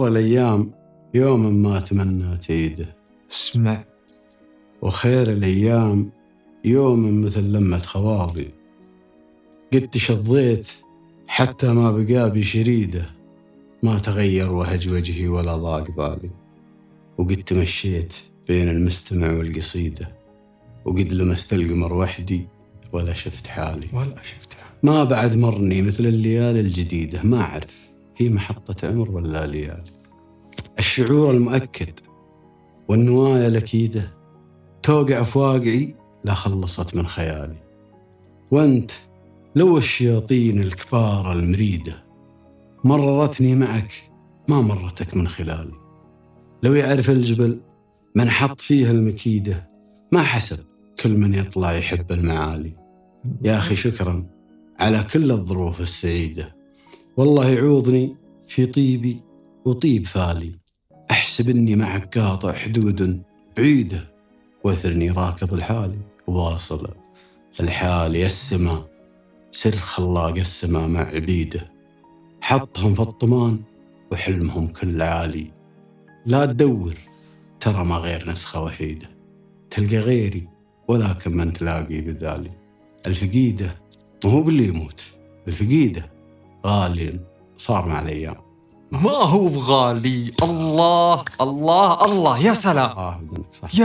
الأيام يوم ما أتمنى تعيده. اسمع، وخير الأيام يوم مثل لمة خوالي. قد تشظيت حتى ما بقى بي شريده، ما تغير وهج وجهي ولا ضاق بالي. وقد تمشيت بين المستمع والقصيدة، وقد لمست القمر وحدي ولا شفت حالي. ما بعد مرني مثل الليالي الجديدة، ما أعرف هي محطة عمر ولا ليالي. الشعور المؤكد والنوايا الأكيدة توقع في واقعي لا خلصت من خيالي. وانت لو الشياطين الكبار المريدة مررتني معك ما مرتك من خلالي. لو يعرف الجبل من حط فيها المكيدة ما حسب كل من يطلع يحب المعالي. يا أخي شكرا على كل الظروف السعيدة، والله يعوضني في طيبي وطيب فالي. أحسب أني معك قاطع حدود بعيدة، واثرني راكض الحالي واصل الحالي. السماء سر خلاق السماء مع عبيده، حطهم في الطمان وحلمهم كل عالي. لا تدور ترى ما غير نسخة وحيدة، تلقى غيري ولكن من تلاقي بذالي. الفقيدة مو باللي يموت، الفقيدة غالي صار مع الأيام. ما هو بغالي. الله الله الله، يا سلام. بدنك صح.